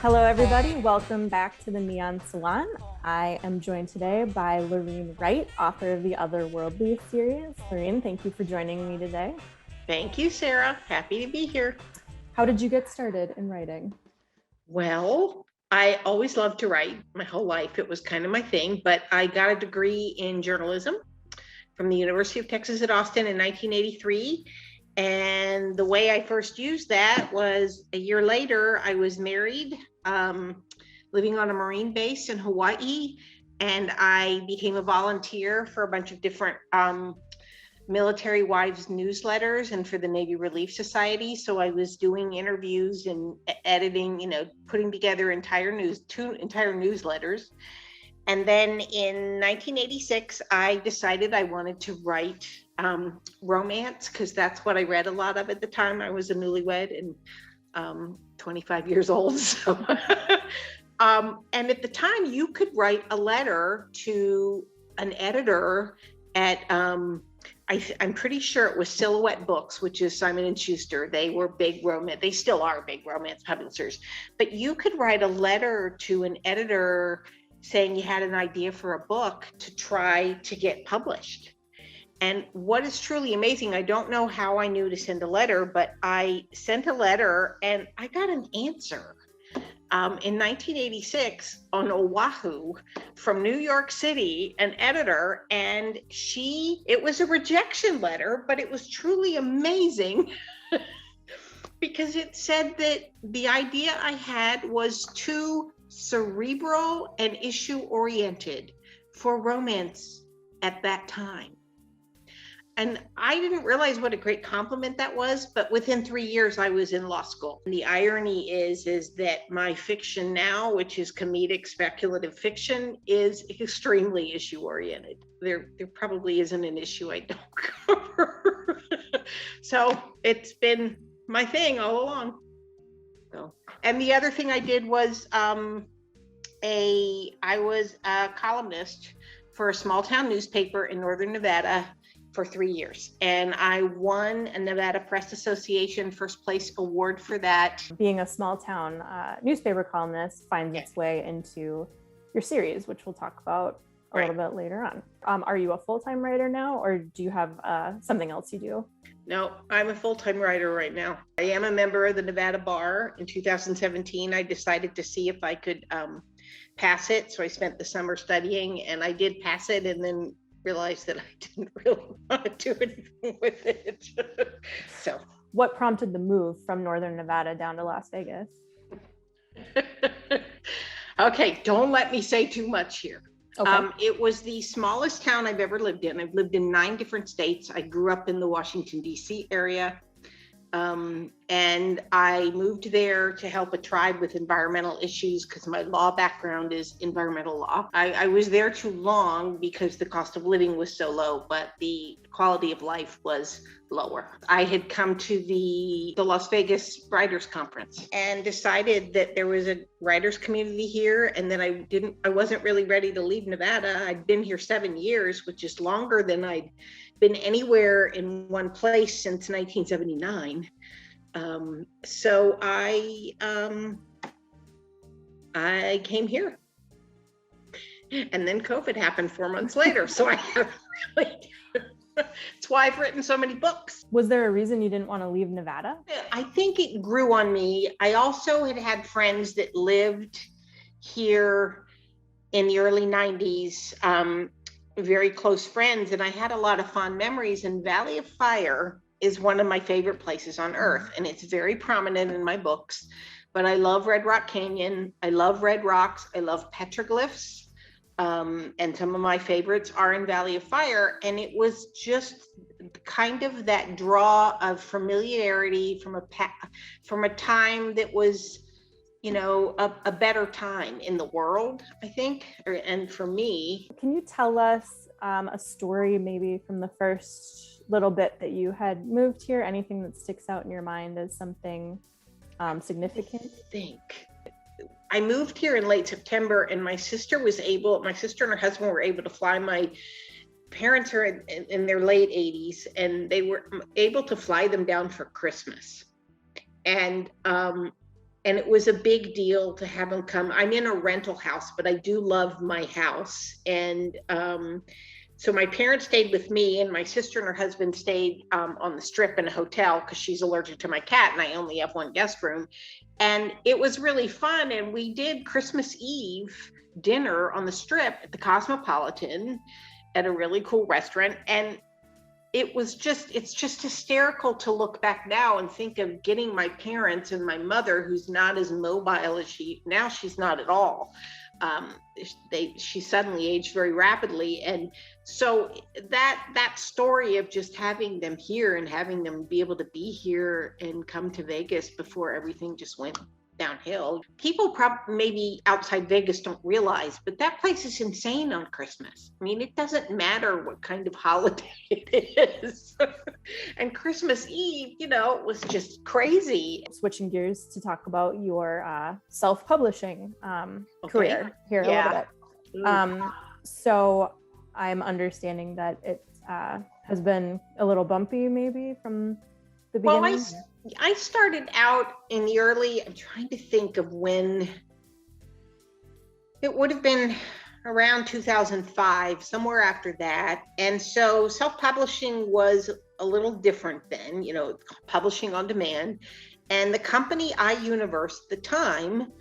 Hello, everybody. Welcome back to the Neon Salon. I am joined today by Lauryne Wright, author of the Otherworldly series. Lauryne, thank you for joining me today. Thank you, Sarah. Happy to be here. How did you get started in writing? Well, I always loved to write my whole life. It was kind of my thing, but I got a degree in journalism from the University of Texas at Austin in 1983. And the way I first used that was a year later, I was married, living on a Marine base in Hawaii, and I became a volunteer for a bunch of different military wives newsletters and for the Navy Relief Society. So I was doing interviews and editing, putting together two entire newsletters. And then in 1986, I decided I wanted to write romance because that's what I read a lot of at the time. I was a newlywed and 25 years old. So, and at the time, you could write a letter to an editor at I'm pretty sure it was Silhouette Books, which is Simon & Schuster. They were big romance. They still are big romance publishers. But you could write a letter to an editor saying you had an idea for a book to try to get published. And what is truly amazing, I don't know how I knew to send a letter, but I sent a letter and I got an answer. In 1986 on Oahu from New York City, an editor, and it was a rejection letter, but it was truly amazing because it said that the idea I had was too cerebral and issue oriented for romance at that time. And I didn't realize what a great compliment that was, but within 3 years, I was in law school. And the irony is that my fiction now, which is comedic speculative fiction, is extremely issue-oriented. There probably isn't an issue I don't cover. So it's been my thing all along. So, and the other thing I did was I was a columnist for a small town newspaper in Northern Nevada for 3 years. And I won a Nevada Press Association first place award for that. Being a small town newspaper columnist finds its way into your series, which we'll talk about a little bit later on. Are you a full-time writer now, or do you have something else you do? No, I'm a full-time writer right now. I am a member of the Nevada Bar. In 2017, I decided to see if I could pass it. So I spent the summer studying and I did pass it, and then realized that I didn't really want to do anything with it. So what prompted the move from Northern Nevada down to Las Vegas? Okay, don't let me say too much here. Okay. It was the smallest town I've ever lived in. I've lived in 9 different states. I grew up in the Washington, D.C. area. And I moved there to help a tribe with environmental issues because my law background is environmental law. I was there too long because the cost of living was so low, but the quality of life was lower. I had come to the Las Vegas Writers Conference and decided that there was a writers community here, and then I wasn't really ready to leave Nevada. I'd been here 7 years, which is longer than I'd been anywhere in one place since 1979. So I came here, and then COVID happened 4 months later. So it's why I've written so many books. Was there a reason you didn't want to leave Nevada? I think it grew on me. I also had friends that lived here in the early 90s, very close friends, and I had a lot of fond memories. And Valley of Fire is one of my favorite places on earth, and it's very prominent in my books. But I love Red Rock Canyon. I love red rocks. I love petroglyphs. And some of my favorites are in Valley of Fire. And it was just kind of that draw of familiarity from a time that was, a better time in the world, I think, and for me. Can you tell us a story maybe from the first little bit that you had moved here? Anything that sticks out in your mind as something significant? I moved here in late September, and my sister and her husband were able to fly. My parents are in their late 80s, and they were able to fly them down for Christmas. And And it was a big deal to have them come. I'm in a rental house, but I do love my house. And so my parents stayed with me, and my sister and her husband stayed on the Strip in a hotel because she's allergic to my cat, and I only have one guest room. And it was really fun. And we did Christmas Eve dinner on the Strip at the Cosmopolitan at a really cool restaurant. And it's just hysterical to look back now and think of getting my parents and my mother, who's not as mobile as she's not at all. She suddenly aged very rapidly. And so that story of just having them here and having them be able to be here and come to Vegas before everything just went downhill. People probably maybe outside Vegas don't realize, but that place is insane on Christmas. I mean, it doesn't matter what kind of holiday it is. And Christmas Eve, was just crazy. Switching gears to talk about your self-publishing career here a little bit. So I'm understanding that it has been a little bumpy maybe from the beginning. Well, I started out in the I'm trying to think of when, it would have been around 2005, somewhere after that. And so self-publishing was a little different then, publishing on demand. And the company iUniverse at the time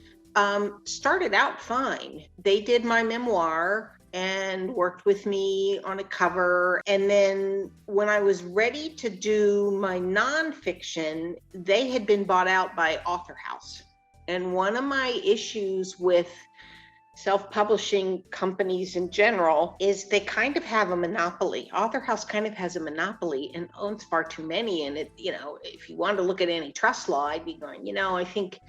started out fine. They did my memoir and worked with me on a cover. And then when I was ready to do my nonfiction, they had been bought out by Author House. And one of my issues with self-publishing companies in general is they kind of have a monopoly. Author House kind of has a monopoly and owns far too many. And if you wanted to look at antitrust law, I'd be going, I think,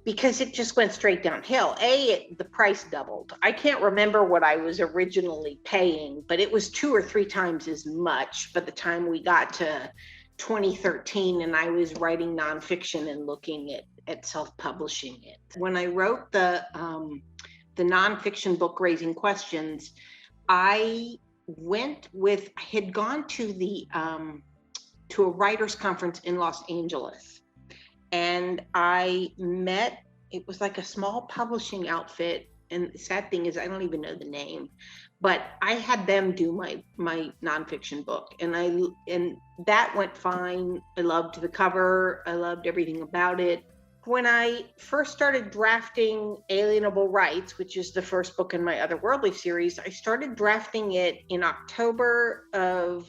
because it just went straight downhill. The price doubled. I can't remember what I was originally paying, but it was 2 or 3 times as much by the time we got to 2013 and I was writing nonfiction and looking at self-publishing it. When I wrote the nonfiction book, Raising Questions, I had gone to a writers conference in Los Angeles. And I met, it was like a small publishing outfit. And the sad thing is, I don't even know the name, but I had them do my nonfiction book. And that went fine. I loved the cover. I loved everything about it. When I first started drafting Alienable Rights, which is the first book in my Otherworldly series, I started drafting it in October of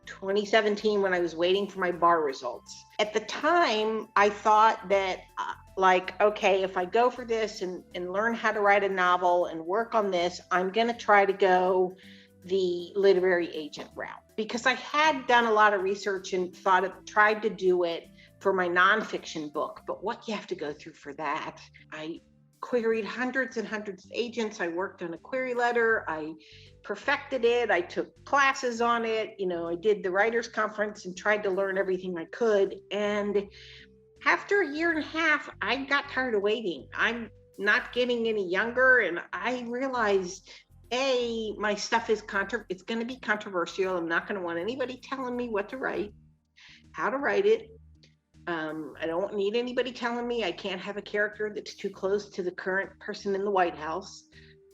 2017 when I was waiting for my bar results. At the time, I thought that okay, if I go for this and learn how to write a novel and work on this, I'm going to try to go the literary agent route, because I had done a lot of research and tried to do it for my nonfiction book. But what you have to go through for that, I queried hundreds and hundreds of agents. I worked on a query letter. I perfected it. I took classes on it. I did the writers conference and tried to learn everything I could. And after a year and a half, I got tired of waiting. I'm not getting any younger. And I realized, my stuff is it's going to be controversial. I'm not going to want anybody telling me what to write, how to write it. I don't need anybody telling me I can't have a character that's too close to the current person in the White House.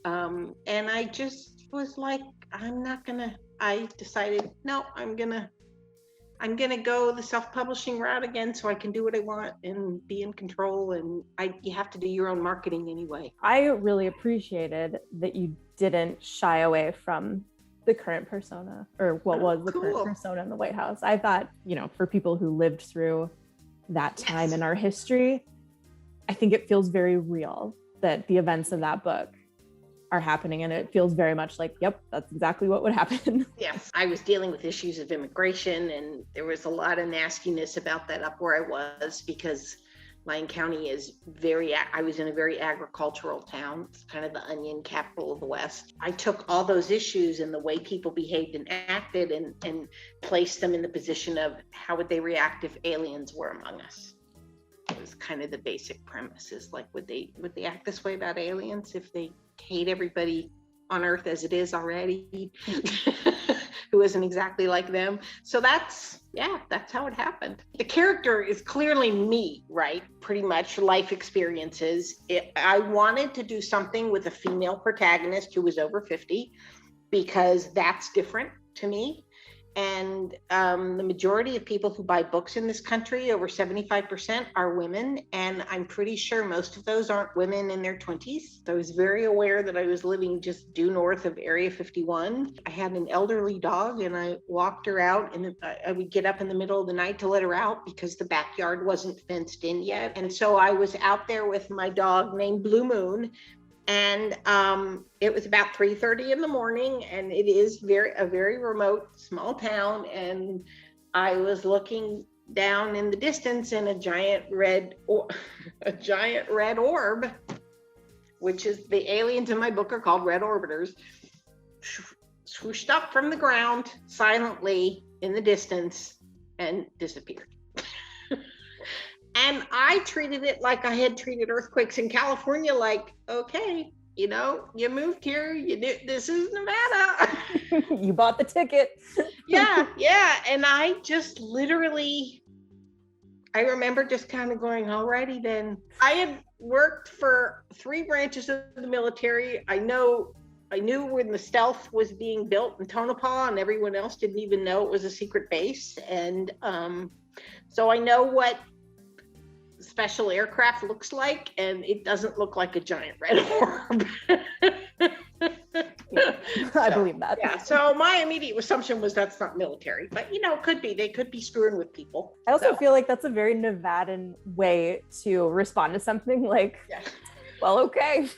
And I just was like, I decided, no, I'm gonna go the self-publishing route again so I can do what I want and be in control. And you have to do your own marketing anyway. I really appreciated that you didn't shy away from the current persona, or what was the current persona in the White House. I thought, for people who lived through that time in our history, I think it feels very real that the events of that book are happening, and it feels very much like, yep, that's exactly what would happen. Yes, I was dealing with issues of immigration, and there was a lot of nastiness about that up where I was, because Lyon County is I was in a very agricultural town. It's kind of the onion capital of the West. I took all those issues and the way people behaved and acted and placed them in the position of how would they react if aliens were among us. It was kind of the basic premise, is like, would they act this way about aliens if they hate everybody on Earth as it is already? who isn't exactly like them. So that's how it happened. The character is clearly me, right? Pretty much life experiences. I wanted to do something with a female protagonist who was over 50 because that's different to me. And the majority of people who buy books in this country, over 75%, are women. And I'm pretty sure most of those aren't women in their 20s. So I was very aware that I was living just due north of Area 51. I had an elderly dog and I walked her out, and I would get up in the middle of the night to let her out because the backyard wasn't fenced in yet. And so I was out there with my dog named Blue Moon. And it was about 3:30 in the morning, and it is a very remote small town. And I was looking down in the distance, and a giant red orb, which is the aliens in my book are called red orbiters, swooshed up from the ground silently in the distance and disappeared. And I treated it like I had treated earthquakes in California, like, okay, you moved here, this is Nevada. You bought the ticket. Yeah. And I just literally, I remember just kind of going, alrighty then. I had worked for 3 branches of the military. I knew when the stealth was being built in Tonopah, and everyone else didn't even know it was a secret base. And so I know what special aircraft looks like, and it doesn't look like a giant red orb. I believe that. Yeah. So my immediate assumption was that's not military, but could be. They could be screwing with people. I also feel like that's a very Nevadan way to respond to something. Like, well, okay.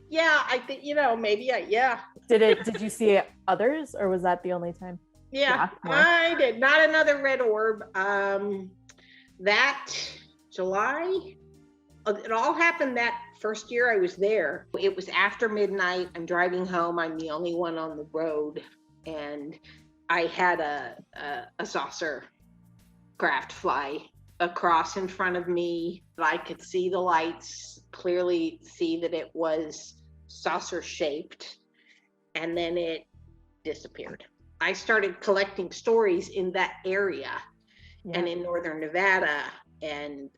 Yeah, I think maybe. Did you see others, or was that the only time? Yeah, I did. Not another red orb. That July, it all happened that first year I was there. It was after midnight. I'm driving home. I'm the only one on the road, and I had a saucer craft fly across in front of me. I could see the lights, clearly see that it was saucer shaped, and then it disappeared. I started collecting stories in that area. Yeah. And in northern Nevada, and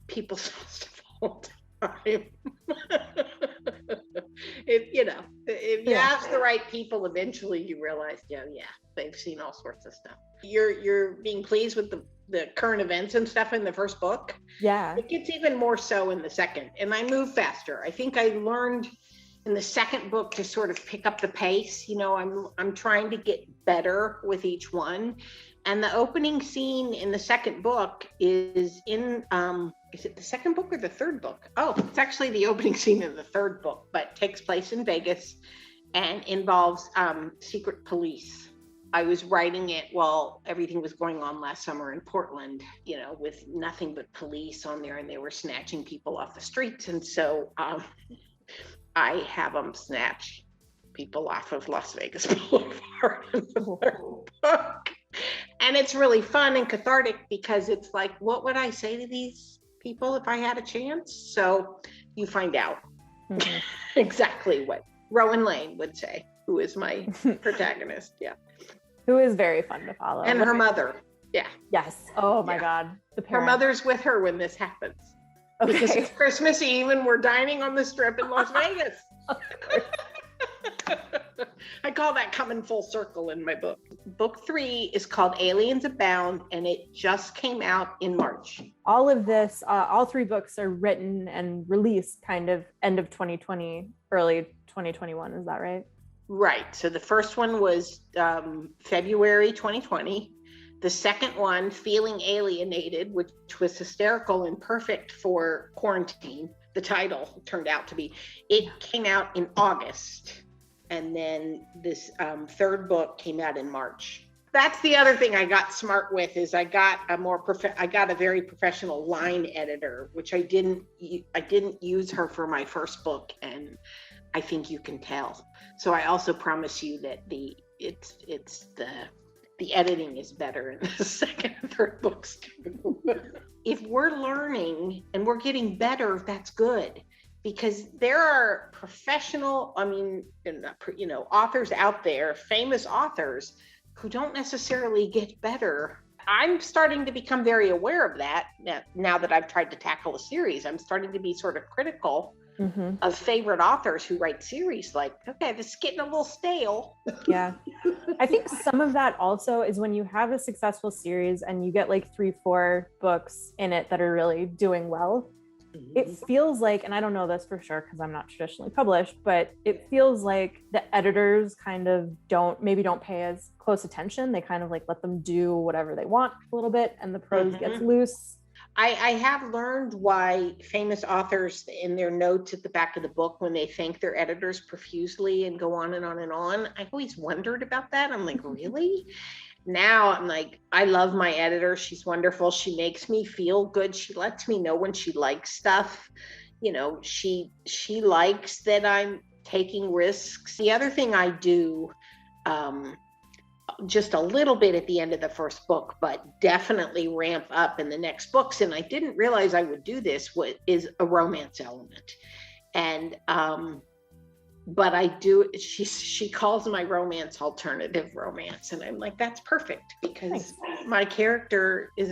people saw stuff all the time. If you ask the right people, eventually you realize, they've seen all sorts of stuff. You're being pleased with the current events and stuff in the first book. Yeah. It gets even more so in the second, and I move faster. I think I learned in the second book to sort of pick up the pace. I'm trying to get better with each one. And the opening scene in the second book is in, is it the second book or the third book? Oh, it's actually the opening scene in the third book, but takes place in Vegas and involves secret police. I was writing it while everything was going on last summer in Portland, with nothing but police on there, and they were snatching people off the streets. And so I have them snatch people off of Las Vegas Boulevard in the third book. And it's really fun and cathartic because it's like, what would I say to these people if I had a chance? So you find out exactly what Rowan Lane would say, who is my protagonist. Yeah. Who is very fun to follow. And her mother. Yeah. Yes. Oh my God. Her mother's with her when this happens. Okay. Because it's Christmas Eve and we're dining on the Strip in Las Vegas. I call that coming full circle in my book. Book 3 is called Aliens Abound, and it just came out in March. All of this, all 3 books are written and released kind of end of 2020, early 2021. Is that right? Right. So the first one was February 2020. The second one, Feeling Alienated, which was hysterical and perfect for quarantine. The title turned out to be. It came out in August. And then this third book came out in March. That's the other thing I got smart with, is I got a very professional line editor, which I didn't use her for my first book, and I think you can tell. So I also promise you that the editing is better in the second and third books too. If we're learning and we're getting better, that's good. because there are professional, authors out there, famous authors, who don't necessarily get better. I'm starting to become very aware of that now that I've tried to tackle a series. I'm starting to be sort of critical of favorite authors who write series. Like, okay, this is getting a little stale. Yeah. I think some of that also is when you have a successful series and you get like 3-4 books in it that are really doing well. It feels like, and I don't know this for sure because I'm not traditionally published, but it feels like the editors kind of don't pay as close attention. They kind of like let them do whatever they want a little bit, and the prose gets loose. I have learned why famous authors in their notes at the back of the book, when they thank their editors profusely and go on and on and on, I've always wondered about that. I'm like, really? Now I'm like, I love my editor. She's wonderful. She makes me feel good. She lets me know when she likes stuff. She likes that I'm taking risks. The other thing I do, just a little bit at the end of the first book, but definitely ramp up in the next books, and I didn't realize I would do this, is a romance element. And but I do, she calls my romance alternative romance, and I'm like, that's perfect, because my character is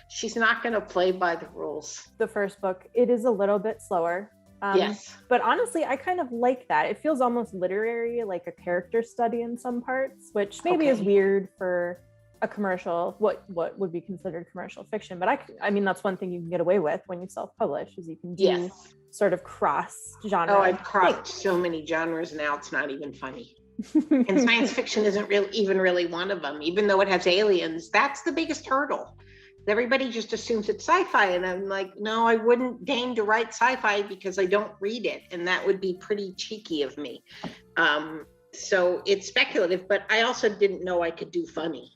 she's not going to play by the rules. The first book, it is a little bit slower. Yes. But honestly, I kind of like that. It feels almost literary, like a character study in some parts, which maybe is weird for a commercial, what would be considered commercial fiction. But I mean, that's one thing you can get away with when you self-publish, is you can do sort of cross genre. Oh, I've crossed so many genres now, it's not even funny. And science fiction isn't really one of them, even though it has aliens. That's the biggest hurdle. Everybody just assumes it's sci-fi, and I'm like, no, I wouldn't deign to write sci-fi because I don't read it, and that would be pretty cheeky of me. So it's speculative, but I also didn't know I could do funny.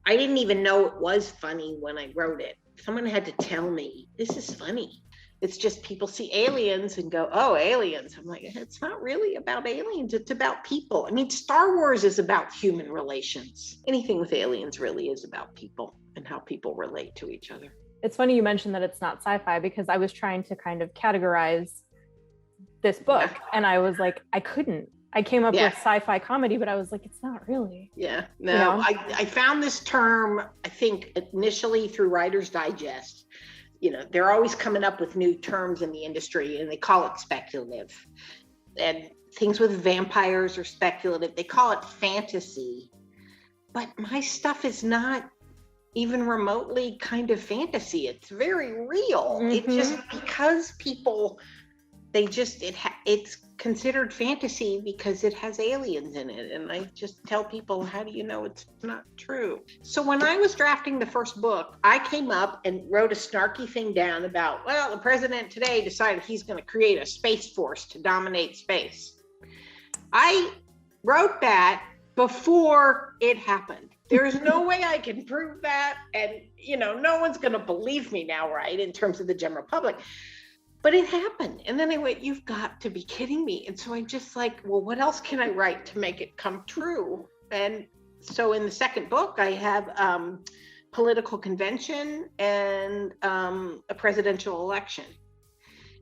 I didn't even know it was funny when I wrote it. Someone had to tell me, this is funny. It's just people see aliens and go, oh, aliens. I'm like, it's not really about aliens. It's about people. I mean, Star Wars is about human relations. Anything with aliens really is about people and how people relate to each other. It's funny you mentioned that it's not sci-fi, because I was trying to kind of categorize this book, and I was like, I couldn't. I came up with sci-fi comedy, but I was like, it's not really. Yeah, no, I found this term, I think, initially through Writer's Digest. They're always coming up with new terms in the industry, and they call it speculative. And things with vampires are speculative. They call it fantasy. But my stuff is not even remotely kind of fantasy. It's very real. It's just because people, it's considered fantasy because it has aliens in it. And I just tell people, how do you know it's not true? So when I was drafting the first book, I came up and wrote a snarky thing down about, well, the president today decided he's going to create a space force to dominate space. I wrote that before it happened. There's no way I can prove that. And, no one's going to believe me now, right? In terms of the general public. But it happened. And then I went, you've got to be kidding me. And so I'm just like, well, what else can I write to make it come true? And so in the second book, I have political convention and a presidential election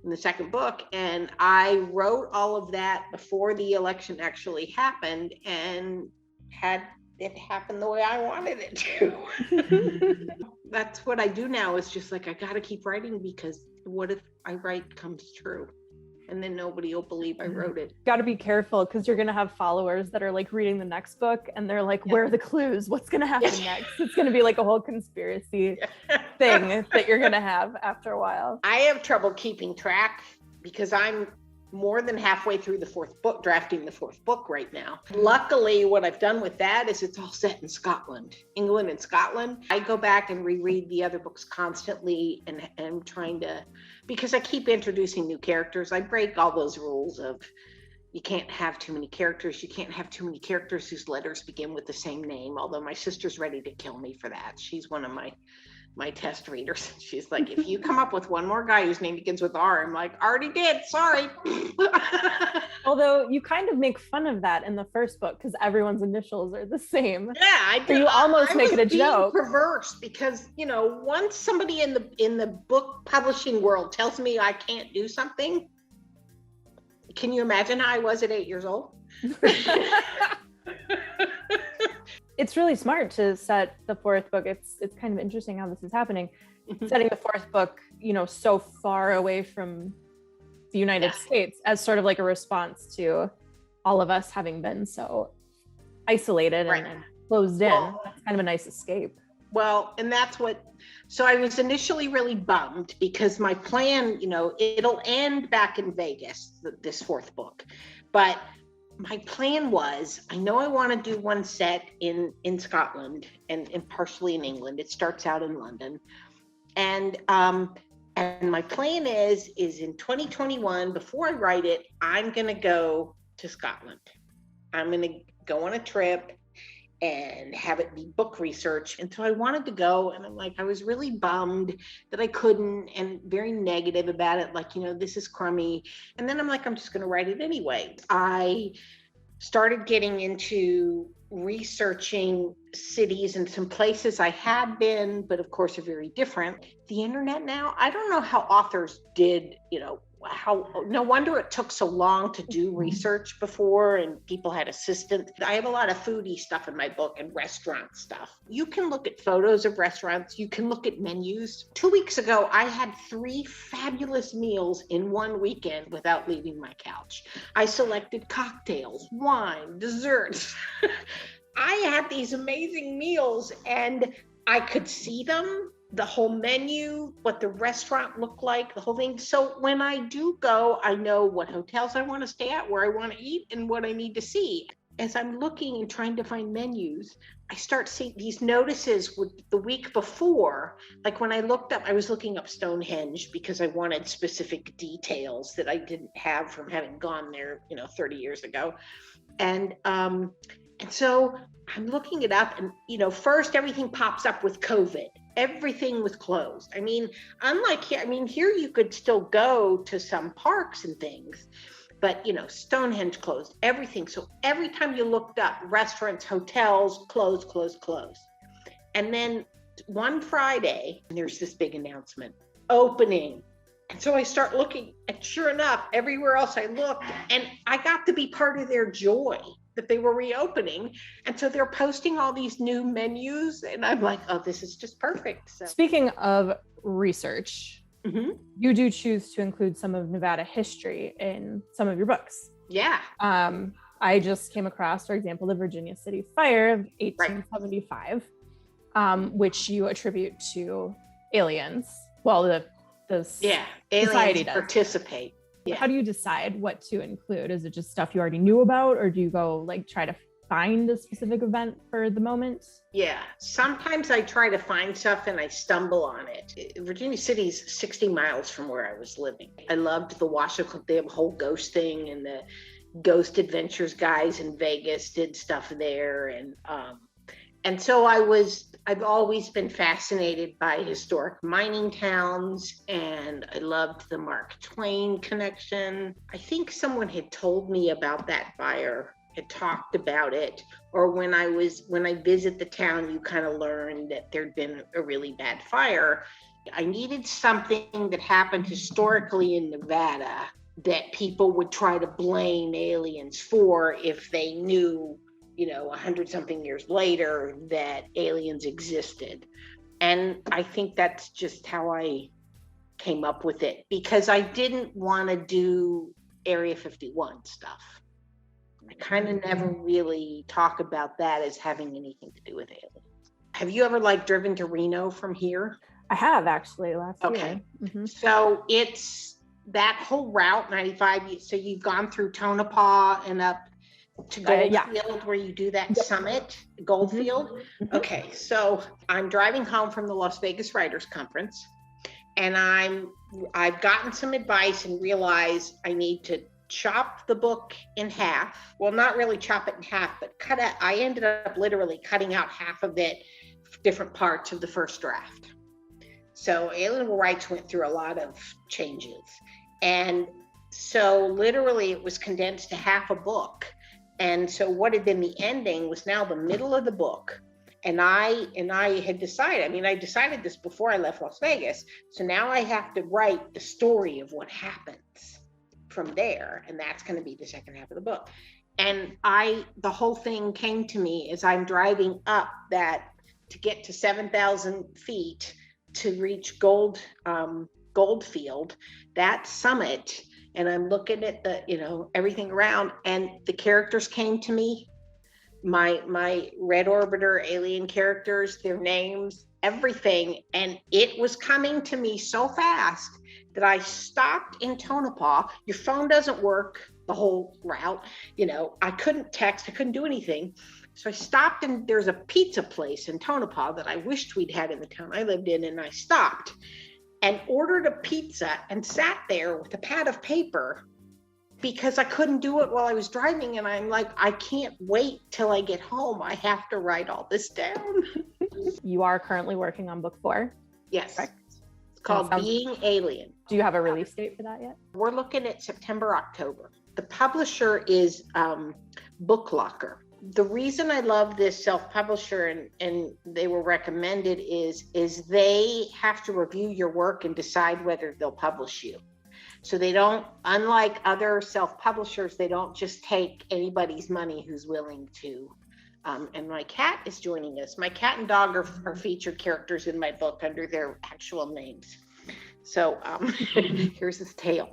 in the second book. And I wrote all of that before the election actually happened, and had it happen the way I wanted it to. That's what I do now, is just like, I got to keep writing, because what if I write comes true? And then nobody will believe I wrote it. Got to be careful, because you're going to have followers that are like reading the next book and they're like, where are the clues? What's going to happen next? It's going to be like a whole conspiracy thing that you're going to have after a while. I have trouble keeping track, because I'm more than halfway through the fourth book, drafting the fourth book right now. Luckily, what I've done with that is it's all set in Scotland, England and Scotland. I go back and reread the other books constantly, and I'm trying to, because I keep introducing new characters. I break all those rules of, you can't have too many characters. You can't have too many characters whose letters begin with the same name, although my sister's ready to kill me for that. She's one of my my test readers. She's like, if you come up with one more guy whose name begins with R, I'm like, already did, sorry. Although you kind of make fun of that in the first book because everyone's initials are the same. Yeah, I do. So you almost make it a joke. Perverse because, you know, once somebody in the book publishing world tells me I can't do something, can you imagine how I was at 8 years old? It's really smart to set the fourth book. It's kind of interesting how this is happening. Setting the fourth book, you know, so far away from the United States as sort of like a response to all of us having been so isolated and closed in. That's kind of a nice escape. Well, and that's what, so I was initially really bummed because my plan, you know, it'll end back in Vegas, this fourth book, but my plan was, I know I want to do one set in Scotland and partially in England. It starts out in London. And my plan is in 2021, before I write it, I'm going to go to Scotland. I'm going to go on a trip and have it be book research. And so I wanted to go, and I'm like, I was really bummed that I couldn't and very negative about it. Like, you know, this is crummy. And then I'm like, I'm just going to write it anyway. I started getting into researching cities and some places I had been, but of course are very different. The internet now, I don't know how authors did, you know, no wonder it took so long to do research before and people had assistants. I have a lot of foodie stuff in my book and restaurant stuff. You can look at photos of restaurants, you can look at menus. 2 weeks ago, I had 3 fabulous meals in one weekend without leaving my couch. I selected cocktails, wine, desserts. I had these amazing meals and I could see them, the whole menu, what the restaurant looked like, the whole thing. So when I do go, I know what hotels I want to stay at, where I want to eat, and what I need to see. As I'm looking and trying to find menus, I start seeing these notices with the week before. Like when I looked up, I was looking up Stonehenge because I wanted specific details that I didn't have from having gone there, you know, 30 years ago. And so I'm looking it up and, you know, first everything pops up with COVID. Everything was closed. I mean, unlike here, I mean, here you could still go to some parks and things, but, you know, Stonehenge closed, everything. So every time you looked up, restaurants, hotels, closed. And then one Friday, there's this big announcement, opening. And so I start looking, and sure enough, everywhere else I looked, and I got to be part of their joy that they were reopening. And so they're posting all these new menus, and I'm like, oh, this is just perfect. So. Speaking of research, you do choose to include some of Nevada history in some of your books. Yeah. I just came across, for example, the Virginia City Fire of 1875, which you attribute to aliens. Well, the aliens participate. Yeah. How do you decide what to include? Is it just stuff you already knew about, or do you go like try to find a specific event for the moment? Yeah, sometimes I try to find stuff and I stumble on it. Virginia City's 60 miles from where I was living. I loved the Washington, the whole ghost thing, and the Ghost Adventures guys in Vegas did stuff there. And so I've always been fascinated by historic mining towns, and I loved the Mark Twain connection. I think someone had told me about that fire, had talked about it, or when I visit the town, you kind of learn that there'd been a really bad fire. I needed something that happened historically in Nevada that people would try to blame aliens for if they knew, you know, 100 something years later that aliens existed. And I think that's just how I came up with it, because I didn't want to do Area 51 stuff. I kind of never really talk about that as having anything to do with aliens. Have you ever driven to Reno from here? I have actually last year. Okay. So it's that whole route 95. So you've gone through Tonopah and up to Goldfield, where you do that summit, Goldfield. Okay, so I'm driving home from the Las Vegas Writers Conference, and I've gotten some advice and realized I need to chop the book in half. Well, not really chop it in half, but I ended up literally cutting out half of it, different parts of the first draft. So Lauryne Wright went through a lot of changes. And so literally it was condensed to half a book. And so what had been the ending was now the middle of the book. And I had decided, I mean, I decided this before I left Las Vegas. So now I have to write the story of what happens from there. And that's going to be the second half of the book. And the whole thing came to me as I'm driving up that to get to 7,000 feet to reach Goldfield, that summit. And I'm looking at the, everything around, and the characters came to me, my Red Orbiter alien characters, their names, everything. And it was coming to me so fast that I stopped in Tonopah. Your phone doesn't work the whole route. I couldn't text, I couldn't do anything. So I stopped, and there's a pizza place in Tonopah that I wished we'd had in the town I lived in. And I stopped and ordered a pizza and sat there with a pad of paper because I couldn't do it while I was driving. And I'm like, I can't wait till I get home. I have to write all this down. You are currently working on book 4? Yes. Correct. It's called Being Alien. Do you have a release date for that yet? We're looking at September, October. The publisher is Book Locker. The reason I love this self-publisher and they were recommended is they have to review your work and decide whether they'll publish you. So they don't, unlike other self-publishers, they don't just take anybody's money who's willing to. And my cat is joining us. My cat and dog are featured characters in my book under their actual names. So here's his tail.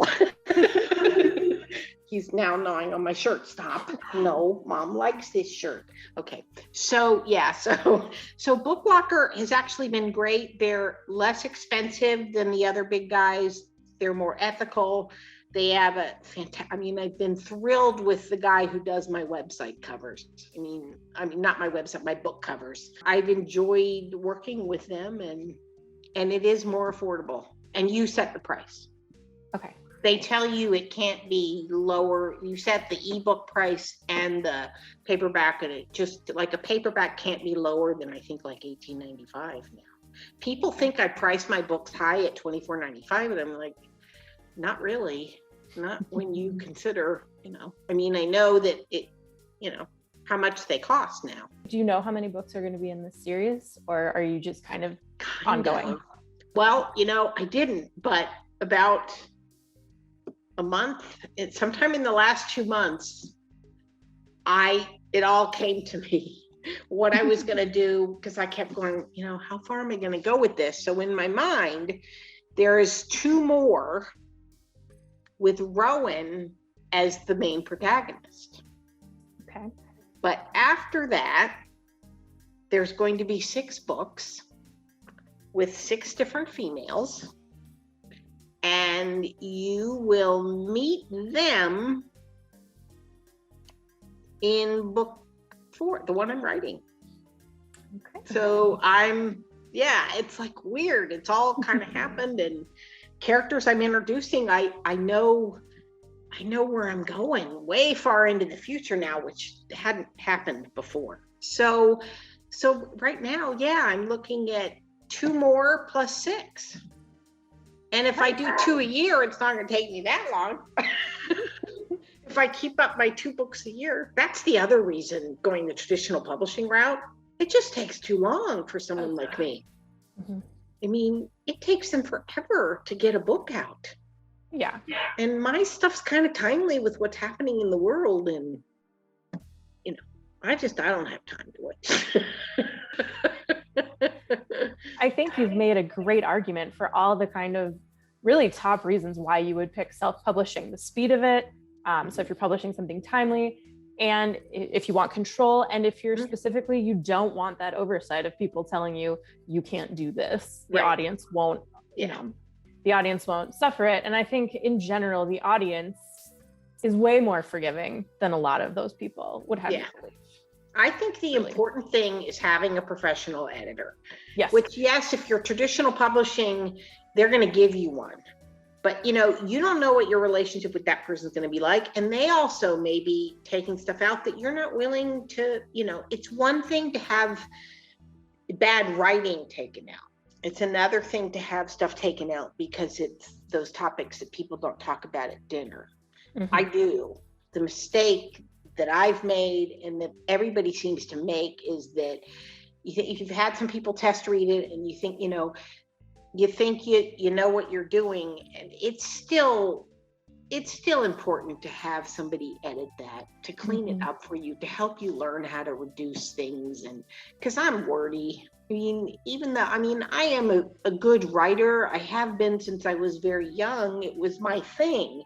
He's now gnawing on my shirt. Stop. No, Mom likes this shirt. Okay. So yeah, so Book Locker has actually been great. They're less expensive than the other big guys. They're more ethical. They have a fantastic, I've been thrilled with the guy who does my website covers. I mean, not my website, my book covers. I've enjoyed working with them, and it is more affordable, and you set the price. Okay. They tell you it can't be lower. You set the ebook price and the paperback, and it just, like, a paperback can't be lower than I think like $18.95 now. People think I price my books high at $24.95, and I'm like, not really. Not when you consider, I know that it, how much they cost now. Do you know how many books are going to be in this series, or are you just kind of ongoing? Well, I didn't, but about a month, sometime in the last 2 months, it all came to me what I was going to do, because I kept going, how far am I going to go with this? So in my mind, there is 2 more with Rowan as the main protagonist. Okay. But after that, there's going to be 6 books with 6 different females, and you will meet them in book 4, the one I'm writing. Okay. So it's like weird. It's all kind of happened, and characters I'm introducing, I know where I'm going way far into the future now, which hadn't happened before. So right now, I'm looking at 2 more plus 6. And if I do 2 a year, it's not going to take me that long. If I keep up my 2 books a year, that's the other reason going the traditional publishing route. It just takes too long for someone like me. Mm-hmm. It takes them forever to get a book out. Yeah. And my stuff's kind of timely with what's happening in the world. And, I don't have time to wait. I think you've made a great argument for all the kind of really top reasons why you would pick self-publishing: the speed of it. So if you're publishing something timely, and if you want control, and if you're specifically, you don't want that oversight of people telling you can't do this. The audience won't, the audience won't suffer it. And I think in general, the audience is way more forgiving than a lot of those people would have. Yeah. I think the important thing is having a professional editor. Yes. Which, yes, if you're traditional publishing, they're going to give you one. But, you don't know what your relationship with that person is going to be like. And they also may be taking stuff out that you're not willing to, it's one thing to have bad writing taken out. It's another thing to have stuff taken out because it's those topics that people don't talk about at dinner. I do. The mistake that I've made and that everybody seems to make is that you've had some people test read it and you think, you know what you're doing, and it's still important to have somebody edit that, to clean it up for you, to help you learn how to reduce things. And because I'm wordy, I mean, I am a good writer. I have been since I was very young. It was my thing,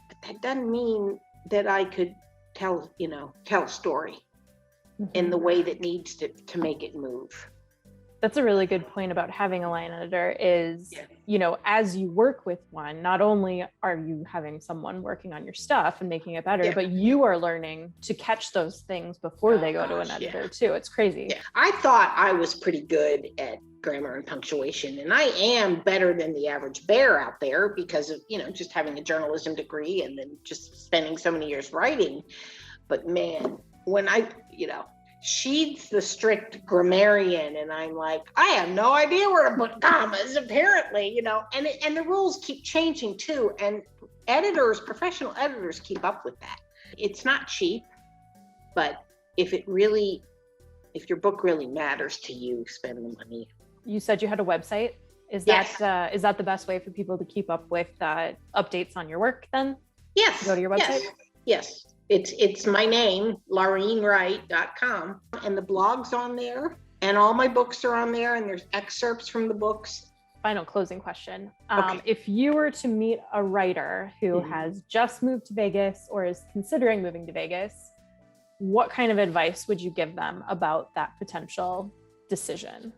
but that doesn't mean that I could tell a story in the way that needs to make it move. That's a really good point about having a line editor is, as you work with one, not only are you having someone working on your stuff and making it better, but you are learning to catch those things before they go to an editor too. It's crazy. Yeah. I thought I was pretty good at grammar and punctuation, and I am better than the average bear out there because of, just having a journalism degree and then just spending so many years writing. But man, when she's the strict grammarian, and I'm like, I have no idea where to put commas, apparently, and the rules keep changing too. And professional editors keep up with that. It's not cheap, but if your book really matters to you, spend the money. You said you had a website. Is that the best way for people to keep up with updates on your work then? Yes. Go to your website? Yes. It's my name, LauryneWright.com, and the blog's on there, and all my books are on there, and there's excerpts from the books. Final closing question. Okay. If you were to meet a writer who has just moved to Vegas or is considering moving to Vegas, what kind of advice would you give them about that potential decision?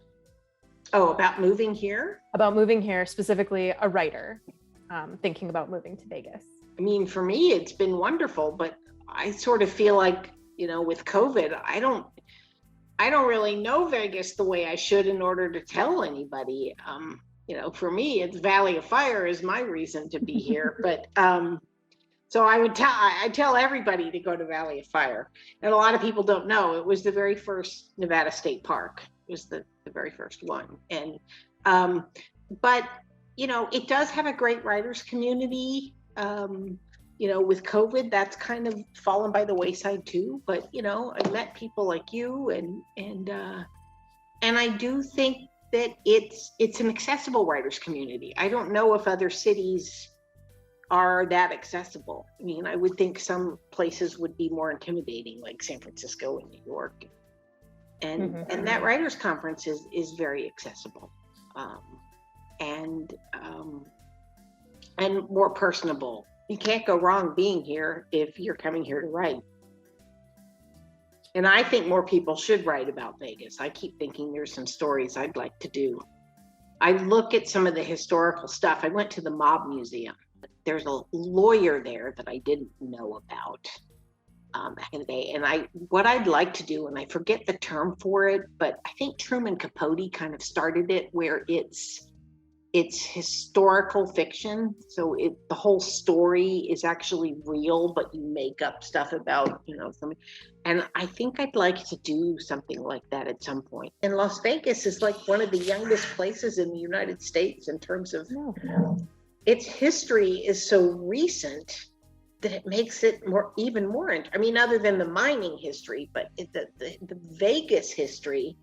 Oh, about moving here? About moving here, specifically a writer thinking about moving to Vegas. I mean, for me, it's been wonderful, but I sort of feel like, with COVID, I don't really know Vegas the way I should in order to tell anybody. For me, it's Valley of Fire is my reason to be here. But so I tell everybody to go to Valley of Fire. And a lot of people don't know, it was the very first Nevada State Park. It was the very first one. And, but, it does have a great writers community. With COVID, that's kind of fallen by the wayside too. But I met people like you, and I do think that it's an accessible writers community. I don't know if other cities are that accessible. I mean, I would think some places would be more intimidating, like San Francisco and New York, and that writers conference is very accessible, and more personable. You can't go wrong being here if you're coming here to write. And I think more people should write about Vegas. I keep thinking there's some stories I'd like to do. I look at some of the historical stuff. I went to the Mob Museum. There's a lawyer there that I didn't know about back in the day. And what I'd like to do, and I forget the term for it, but I think Truman Capote kind of started it, where it's historical fiction. So the whole story is actually real, but you make up stuff about, something. And I think I'd like to do something like that at some point. And Las Vegas is like one of the youngest places in the United States in terms of its history is so recent that it makes it even more. Other than the mining history, but the Vegas history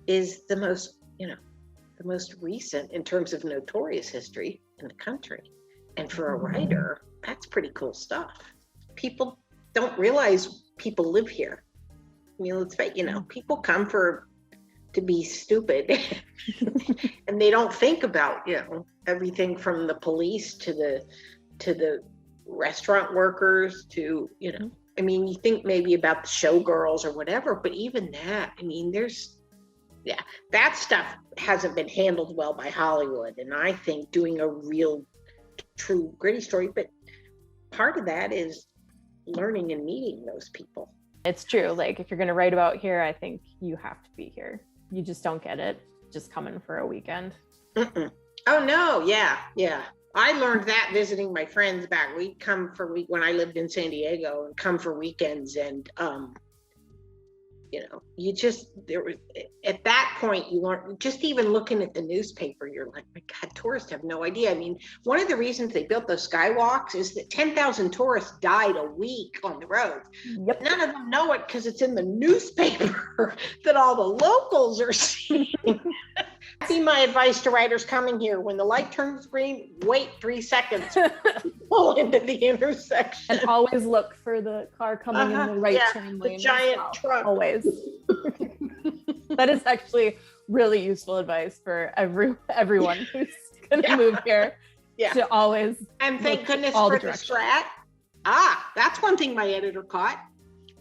is the most recent in terms of notorious history in the country. And for a writer, that's pretty cool stuff. People don't realize people live here. I mean, let's say, people come to be stupid and they don't think about, everything from the police to the restaurant workers to, you think maybe about the showgirls or whatever, but even that, that stuff hasn't been handled well by Hollywood. And I think doing a real, true, gritty story, but part of that is learning and meeting those people. It's true. Like, if you're going to write about here, I think you have to be here. You just don't get it just coming for a weekend. Oh, no. Yeah. I learned that visiting my friends back. We'd come when I lived in San Diego and come for weekends. And you just, at that point, you learn, just even looking at the newspaper, you're like, my God, tourists have no idea. I mean, one of the reasons they built those skywalks is that 10,000 tourists died a week on the roads. Yep. None of them know it because it's in the newspaper that all the locals are seeing. That'd be my advice to writers coming here. When the light turns green, wait 3 seconds, pull into the intersection. And always look for the car coming in the right turn lane. The giant truck. Always. That is actually really useful advice for everyone who's gonna move here. Yeah. To always. And thank goodness for the Strat. That's one thing my editor caught.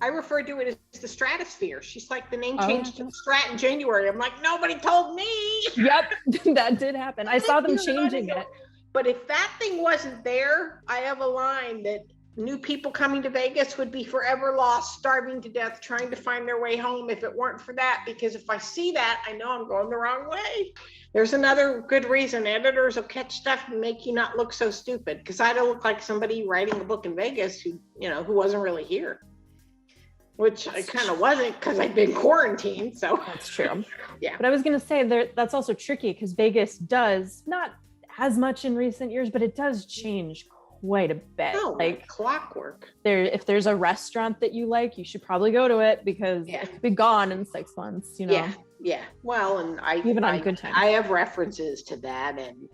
I referred to it as the stratosphere. She's like, the name changed to the Strat in January. I'm like, nobody told me. Yep, that did happen. I saw them changing it. But if that thing wasn't there, I have a line that new people coming to Vegas would be forever lost, starving to death, trying to find their way home if it weren't for that. Because if I see that, I know I'm going the wrong way. There's another good reason. Editors will catch stuff and make you not look so stupid. Because I don't look like somebody writing a book in Vegas who wasn't really here. Which I kind of wasn't because I'd been quarantined. So that's true. Yeah. But I was going to say that's also tricky because Vegas does not as much in recent years, but it does change quite a bit. Oh, like clockwork. If there's a restaurant that you like, you should probably go to it because it could be gone in 6 months, Yeah. Well, and even on good times. I have references to that and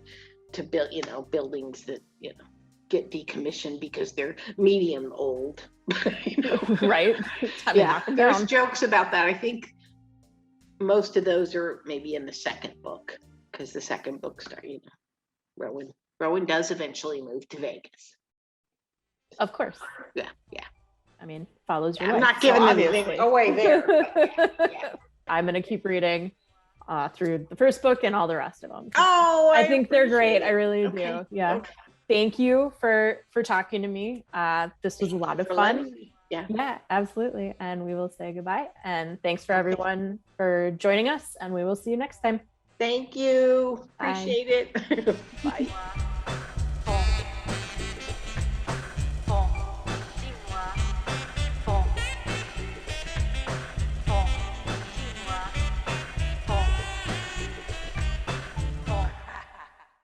to build, buildings that, get decommissioned because they're medium old. Right. Yeah. There's jokes about that. I think most of those are maybe in the second book because the second book started, Rowan does eventually move to Vegas. Of course. Yeah. I mean, follows your I'm life, not giving anything away there. I'm going to keep reading through the first book and all the rest of them. Oh, I think they're great. I really do. Yeah. Okay. Thank you for talking to me. This was a lot of fun. Yeah, absolutely. And we will say goodbye. And thanks for everyone for joining us. And we will see you next time. Thank you. Appreciate it. Bye.